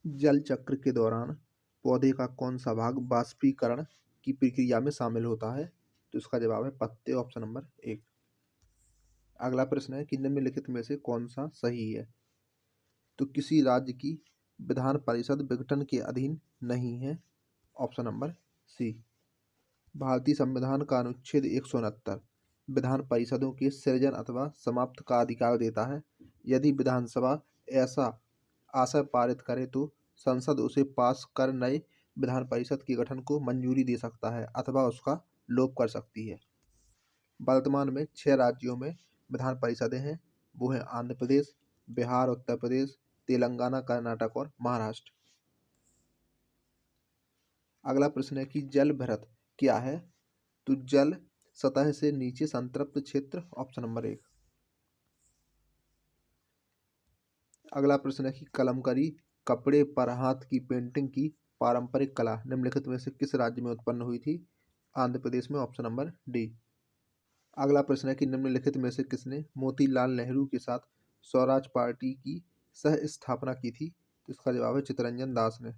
जल चक्र के दौरान पौधे का कौन सा भाग वाष्पीकरण की प्रक्रिया में शामिल होता है? तो इसका जवाब है पत्ते, ऑप्शन नंबर 1। अगला प्रश्न है कि निम्नलिखित में से कौन सा सही है? तो किसी राज्य की विधान परिषद विघटन के अधीन नहीं है, ऑप्शन नंबर सी। भारतीय संविधान का अनुच्छेद 169 विधान परिषदों के सृजन अथवा समाप्त का अधिकार देता है। यदि विधानसभा ऐसा आशय पारित करे तो संसद उसे पास कर नए विधान परिषद के गठन को मंजूरी दे सकता है अथवा उसका लोप कर सकती है। वर्तमान में 6 राज्यों में विधान परिषदें हैं। वो हैं आंध्र प्रदेश, बिहार, उत्तर प्रदेश, तेलंगाना, कर्नाटक और महाराष्ट्र। अगला प्रश्न है कि जल भृत क्या है? तो जल सतह से नीचे संतृप्त क्षेत्र, ऑप्शन नंबर 1। अगला प्रश्न है कि कलमकारी कपड़े पर हाथ की पेंटिंग की पारंपरिक कला निम्नलिखित में से किस राज्य में उत्पन्न हुई थी? आंध्र प्रदेश में, ऑप्शन नंबर डी। अगला प्रश्न है कि निम्नलिखित में से किसने मोतीलाल नेहरू के साथ स्वराज पार्टी की सह स्थापना की थी? तो इसका जवाब है चित्तरंजन दास ने।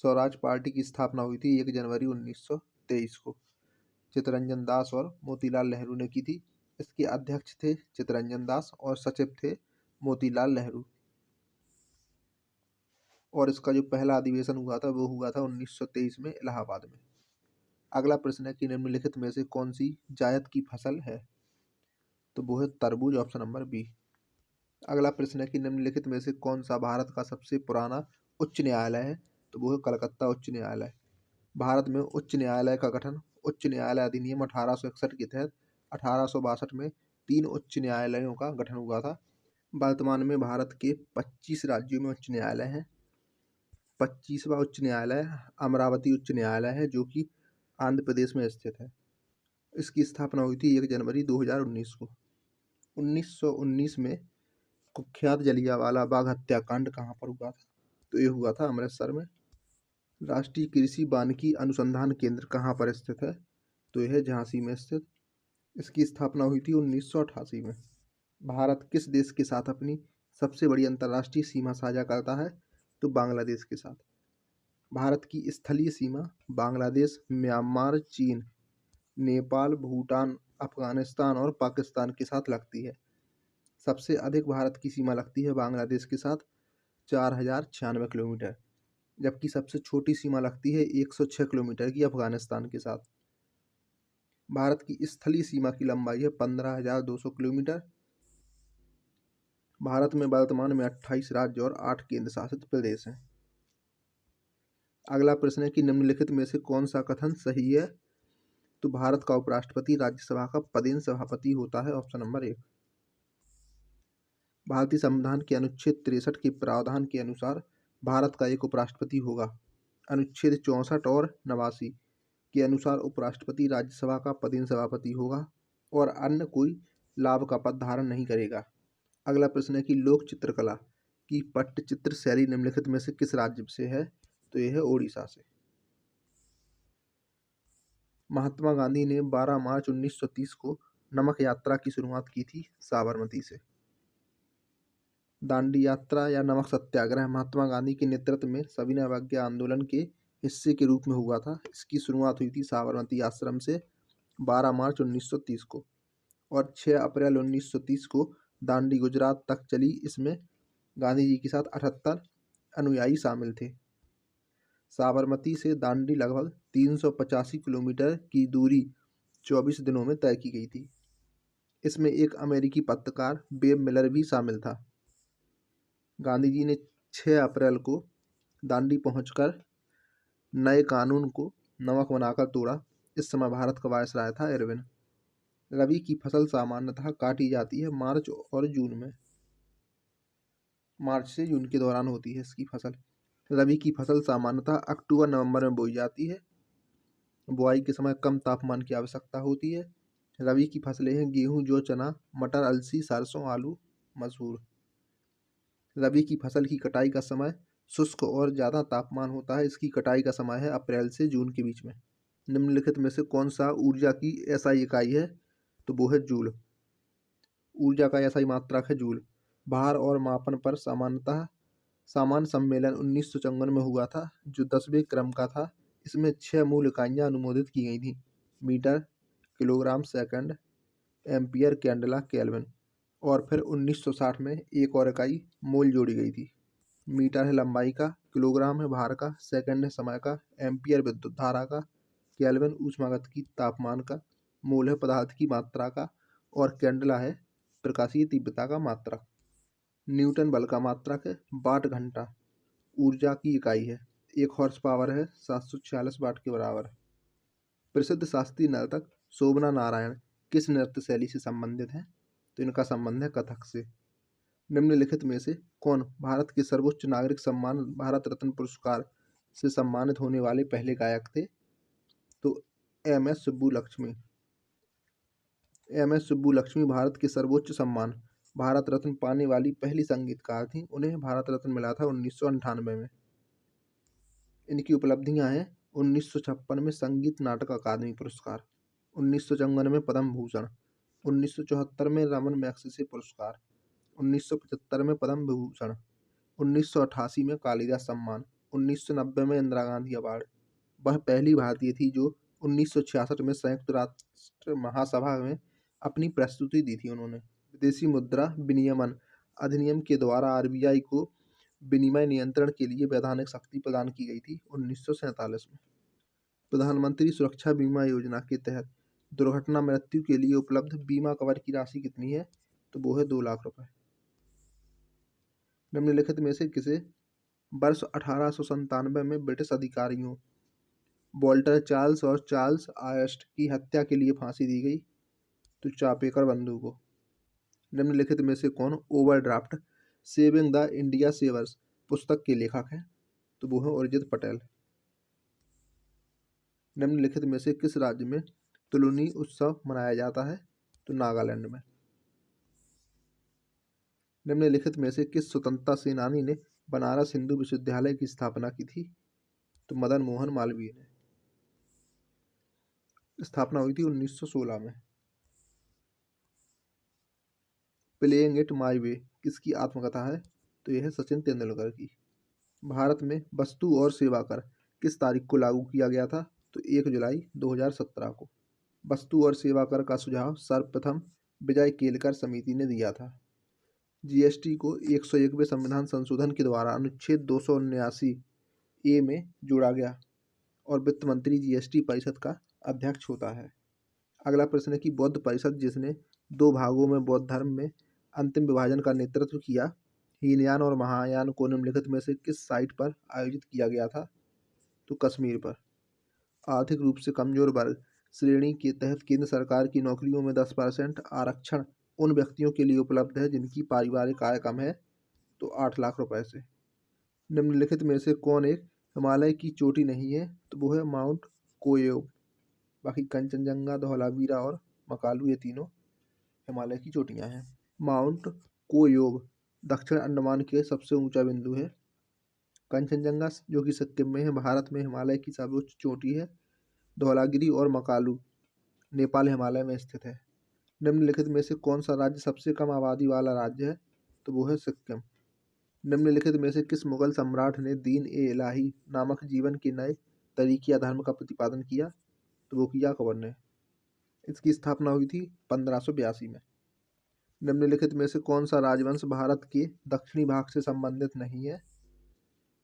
स्वराज पार्टी की स्थापना हुई थी 1 जनवरी 1923 को। चित्तरंजन दास और मोतीलाल नेहरू ने की थी। इसके अध्यक्ष थे चित्तरंजन दास और सचिव थे मोतीलाल नेहरू। और इसका जो पहला अधिवेशन हुआ था वो हुआ था 1923 में इलाहाबाद में। अगला प्रश्न है कि निम्नलिखित में से कौन सी जायद की फसल है? तो वो है तरबूज, ऑप्शन नंबर बी। अगला प्रश्न है कि निम्नलिखित में से कौन सा भारत का सबसे पुराना उच्च न्यायालय है? तो वो है कलकत्ता उच्च न्यायालय। भारत में उच्च न्यायालय का गठन उच्च न्यायालय अधिनियम 1861 के तहत 1862 में 3 उच्च न्यायालयों का गठन हुआ था। वर्तमान में भारत के 25 राज्यों में उच्च न्यायालय हैं। 25वां उच्च न्यायालय अमरावती उच्च न्यायालय है जो कि आंध्र प्रदेश में स्थित है। इसकी स्थापना हुई थी 1 जनवरी 2019 को। 1919 में कुख्यात जलियांवाला बाग हत्याकांड कहाँ पर हुआ था? तो ये हुआ था अमृतसर में। राष्ट्रीय कृषि वानिकी अनुसंधान केंद्र कहाँ पर स्थित है? तो यह है झांसी में स्थित। इसकी स्थापना हुई थी 1988 में। भारत किस देश के साथ अपनी सबसे बड़ी अंतर्राष्ट्रीय सीमा साझा करता है? तो बांग्लादेश के साथ। भारत की स्थलीय सीमा बांग्लादेश, म्यांमार, चीन, नेपाल, भूटान, अफगानिस्तान और पाकिस्तान के साथ लगती है। सबसे अधिक भारत की सीमा लगती है बांग्लादेश के साथ 4096 किलोमीटर, जबकि सबसे छोटी सीमा लगती है 106 किलोमीटर की अफगानिस्तान के साथ। भारत की स्थलीय सीमा की लंबाई है 15,200 किलोमीटर। भारत में वर्तमान में 28 राज्य और 8 केंद्र शासित प्रदेश हैं। अगला प्रश्न है कि निम्नलिखित में से कौन सा कथन सही है? तो भारत का उपराष्ट्रपति राज्यसभा का पदेन सभापति होता है, ऑप्शन नंबर 1। भारतीय संविधान के अनुच्छेद 63 के प्रावधान के अनुसार भारत का एक उपराष्ट्रपति होगा। अनुच्छेद 64 और 89 के अनुसार उपराष्ट्रपति राज्यसभा का पदेन सभापति होगा और अन्य कोई लाभ का पद धारण नहीं करेगा। अगला प्रश्न है कि लोक चित्रकला की पट्टचित्र शैली निम्नलिखित में से किस राज्य से है? तो यह है ओडिशा से। महात्मा गांधी ने 12 मार्च 1930 को नमक यात्रा की शुरुआत की थी साबरमती से। दांडी यात्रा या नमक सत्याग्रह महात्मा गांधी के नेतृत्व में सविनय अवज्ञा आंदोलन के हिस्से के रूप में हुआ था। इसकी शुरुआत हुई थी साबरमती आश्रम से 12 मार्च 1930 को और 6 अप्रैल 1930 को दांडी गुजरात तक चली। इसमें गांधी जी के साथ 78 अनुयायी शामिल थे। साबरमती से दांडी लगभग 385 किलोमीटर की दूरी 24 दिनों में तय की गई थी। इसमें एक अमेरिकी पत्रकार बेब मिलर भी शामिल था। गांधी जी ने 6 अप्रैल को दांडी पहुंचकर नए कानून को नमक बनाकर तोड़ा। इस समय भारत का वायसराय था इरविन। रबी की फसल सामान्यतः काटी जाती है मार्च और जून में। मार्च से जून के दौरान होती है इसकी फसल। रबी की फसल सामान्यतः अक्टूबर नवंबर में बोई जाती है। बुआई के समय कम तापमान की आवश्यकता होती है। रबी की फसलें हैं गेहूं, जौ, चना, मटर, अलसी, सरसों, आलू, मसूर। रबी की फसल की कटाई का समय शुष्क और ज़्यादा तापमान होता है। इसकी कटाई का समय है अप्रैल से जून के बीच में। निम्नलिखित में से कौन सा ऊर्जा की एसआई इकाई है? तो वो है जूल। ऊर्जा का एसआई मात्रक है जूल। भार और मापन पर सामान्यतः सामान्य सम्मेलन 1954 में हुआ था, जो 10वें क्रम का था। इसमें 6 मूल इकाइयाँ अनुमोदित की गई थीं: metre, kilogram, second, ampere, candela, kelvin. और फिर 1960 में एक और इकाई मोल जोड़ी गई थी। मीटर है लंबाई का, किलोग्राम है भार का, सेकंड है समय का, एम्पियर विद्युत धारा का, केल्विन ऊष्मागतिकी तापमान का, मोल है पदार्थ की मात्रा का, और कैंडेला है प्रकाशीय तीव्रता का मात्रक। न्यूटन बल का मात्रक है, वाट घंटा ऊर्जा की इकाई है, 1 हॉर्स पावर है, 746 वाट के बराबर। प्रसिद्ध शास्त्रीय नर्तक शोभना नारायण किस नृत्य शैली से संबंधित हैं? तो इनका संबंध है कथक से। निम्नलिखित में से कौन भारत के सर्वोच्च नागरिक सम्मान भारत रत्न पुरस्कार से सम्मानित होने वाले पहले गायक थे? तो एम.एस. सुब्बुलक्ष्मी। एम.एस. सुब्बुलक्ष्मी भारत के सर्वोच्च सम्मान भारत रत्न पाने वाली पहली संगीतकार थीं। उन्हें भारत रत्न मिला था 1998 में। इनकी उपलब्धियां हैं 1956 में संगीत नाटक अकादमी पुरस्कार, 1954 में पद्म भूषण, 1974 में रमन मैग्सेसे पुरस्कार, 1975 में पद्म विभूषण, 1988 में कालिदास सम्मान, 1990 में इंदिरा गांधी अवार्ड। वह पहली भारतीय थी जो 1966 में संयुक्त राष्ट्र महासभा में अपनी प्रस्तुति दी थी। उन्होंने विदेशी मुद्रा विनियमन अधिनियम के द्वारा आरबीआई को विनिमय नियंत्रण के लिए वैधानिक शक्ति प्रदान की गई थी 1947 में। प्रधानमंत्री सुरक्षा बीमा योजना के तहत दुर्घटना मृत्यु के लिए उपलब्ध बीमा कवर की राशि कितनी है? तो वो है 2 लाख रुपए। निम्नलिखित में से किसे वर्ष 1897 में ब्रिटिश अधिकारियों वॉल्टर चार्ल्स और चार्ल्स आयस्ट की हत्या के लिए फांसी दी गई? तो चापेकर बंधु को। निम्नलिखित में से कौन ओवरड्राफ्ट सेविंग द इंडिया सेवर्स पुस्तक के लेखक हैं? तो वो है उर्जित पटेल। निम्नलिखित में से किस राज्य में तुलुनी उत्सव मनाया जाता है? तो नागालैंड में। निम्नलिखित में से किस स्वतंत्रता सेनानी ने बनारस हिंदू विश्वविद्यालय की स्थापना की थी? तो मदन मोहन मालवीय ने। स्थापना हुई थी 1916 में। प्लेइंग इट माई वे किसकी आत्मकथा है? तो यह है सचिन तेंदुलकर की। भारत में वस्तु और सेवा कर किस तारीख को लागू किया गया था? तो 1 जुलाई 2017 को। वस्तु और सेवा कर का सुझाव सर्वप्रथम विजय केलकर समिति ने दिया था। जीएसटी को 101वें संविधान संशोधन के द्वारा अनुच्छेद 279 ए में जोड़ा गया और वित्त मंत्री जीएसटी परिषद का अध्यक्ष होता है। अगला प्रश्न है कि बौद्ध परिषद जिसने 2 भागों में बौद्ध धर्म में अंतिम विभाजन का नेतृत्व किया, हीनयान और महायान को निम्नलिखित में से किस साइट पर आयोजित किया गया था? तो कश्मीर पर। आर्थिक रूप से कमजोर वर्ग श्रेणी के तहत केंद्र सरकार की नौकरियों में 10% आरक्षण उन व्यक्तियों के लिए उपलब्ध है जिनकी पारिवारिक आय कम है, तो 8 लाख रुपए से। निम्नलिखित में से कौन एक हिमालय की चोटी नहीं है? तो वो है माउंट कोयोब। बाकी कंचनजंगा, धौलावीरा और मकालू ये तीनों हिमालय की चोटियां हैं। माउंट कोयोब दक्षिण अंडमान के सबसे ऊंचा बिंदु है। कंचनजंगा जो कि सिक्किम में है, भारत में हिमालय की सर्वोच्च चोटी है। धौलागिरी और मकालू नेपाल हिमालय में स्थित है। निम्नलिखित में से कौन सा राज्य सबसे कम आबादी वाला राज्य है? तो वो है सिक्किम। निम्नलिखित में से किस मुगल सम्राट ने दीन ए इलाही नामक जीवन के नए तरीके या धर्म का प्रतिपादन किया? तो वो किया अकबर ने। इसकी स्थापना हुई थी 1582 में। निम्नलिखित में से कौन सा राजवंश भारत के दक्षिणी भाग से संबंधित नहीं है?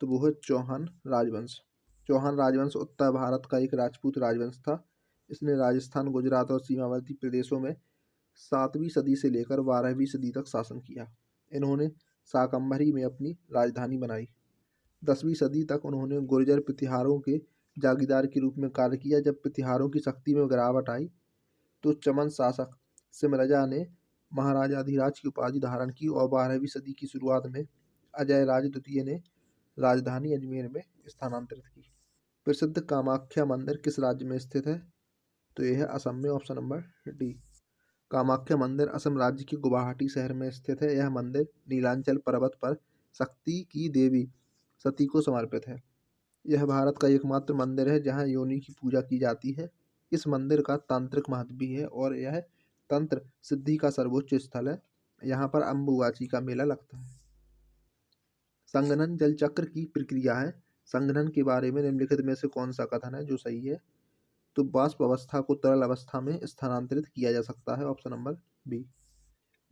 तो वो है चौहान राजवंश। चौहान राजवंश उत्तर भारत का एक राजपूत राजवंश था। इसने राजस्थान, गुजरात और सीमावर्ती प्रदेशों में 7वीं सदी से लेकर 12वीं सदी तक शासन किया। इन्होंने शाकंभरी में अपनी राजधानी बनाई। 10वीं सदी तक उन्होंने गुर्जर प्रतिहारों के जागीरदार के रूप में कार्य किया। जब प्रतिहारों की शक्ति में गिरावट आई तो चमन शासक सिमरजा ने महाराजाधिराज की उपाधि धारण की और 12वीं सदी की शुरुआत में अजय राज द्वितीय ने राजधानी अजमेर में स्थानांतरित की। प्रसिद्ध कामाख्या मंदिर किस राज्य में स्थित है? तो यह है असम में, ऑप्शन नंबर डी। कामाख्या मंदिर असम राज्य के गुवाहाटी शहर में स्थित है। यह मंदिर नीलांचल पर्वत पर शक्ति की देवी सती को समर्पित है। यह भारत का एकमात्र मंदिर है जहां योनि की पूजा की जाती है। इस मंदिर का तांत्रिक महत्व भी है और यह तंत्र सिद्धि का सर्वोच्च स्थल है। यहाँ पर अम्बुबाची का मेला लगता है। संघनन जल चक्र की प्रक्रिया है। संघनन के बारे में निम्नलिखित में से कौन सा कथन है जो सही है? तो वाष्प अवस्था को तरल अवस्था में स्थानांतरित किया जा सकता है, ऑप्शन नंबर बी।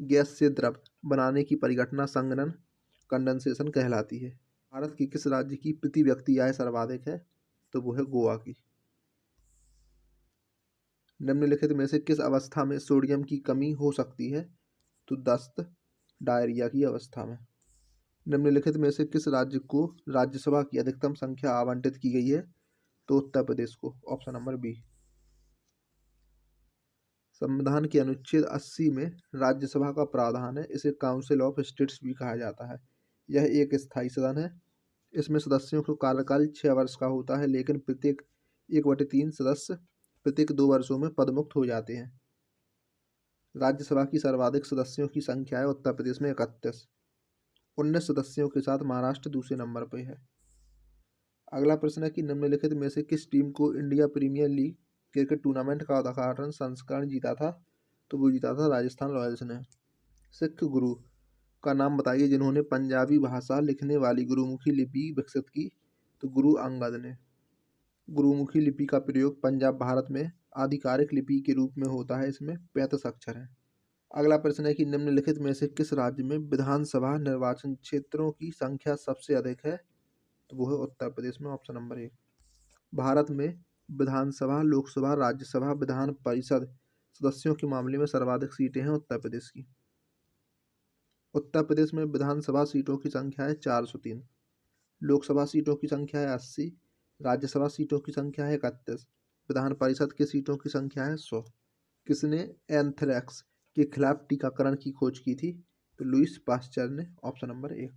गैस से द्रव बनाने की परिघटना संघनन कंडेंसेशन कहलाती है। भारत के किस राज्य की प्रति व्यक्ति आय सर्वाधिक है? तो वो है गोवा की। निम्नलिखित में से किस अवस्था में सोडियम की कमी हो सकती है? तो दस्त, डायरिया की अवस्था में। निम्नलिखित में से किस राज्य को राज्यसभा की अधिकतम संख्या आवंटित की गई है? तो उत्तर प्रदेश को, ऑप्शन नंबर बी। संविधान के अनुच्छेद 80 में राज्यसभा का प्रावधान है, इसे काउंसिल ऑफ स्टेट्स भी कहा जाता है। यह एक स्थायी सदन है। इसमें सदस्यों का कार्यकाल 6 वर्ष का होता है, लेकिन प्रत्येक 1/3 सदस्य प्रत्येक 2 वर्षों में पदमुक्त हो जाते हैं। राज्यसभा की सर्वाधिक सदस्यों की संख्या है उत्तर प्रदेश में 31। 19 सदस्यों के साथ महाराष्ट्र दूसरे नंबर पर है। अगला प्रश्न है कि निम्नलिखित में से किस टीम को India premier league cricket tournament का उद्घाटन संस्करण जीता था? तो वो जीता था राजस्थान रॉयल्स ने। सिख गुरु का नाम बताइए जिन्होंने पंजाबी भाषा लिखने वाली गुरुमुखी लिपि विकसित की? तो गुरु अंगद ने। गुरुमुखी लिपि का प्रयोग पंजाब भारत में आधिकारिक लिपि के रूप में होता है। इसमें 35 अक्षर हैं। अगला प्रश्न है कि निम्नलिखित में से किस राज्य में विधानसभा निर्वाचन क्षेत्रों की संख्या सबसे अधिक है? तो वो है उत्तर प्रदेश में, ऑप्शन नंबर 1। भारत में विधानसभा, लोकसभा, राज्यसभा, विधान परिषद सदस्यों के मामले में सर्वाधिक सीटें हैं उत्तर प्रदेश की। उत्तर प्रदेश में विधानसभा सीटों की संख्या है 403, लोकसभा सीटों की संख्या है 80, राज्यसभा सीटों की संख्या है 31, विधान परिषद की सीटों की संख्या है 100। किसने एंथ्रेक्स के खिलाफ टीकाकरण की खोज की थी? तो लुईस पास्चर ने, ऑप्शन नंबर 1।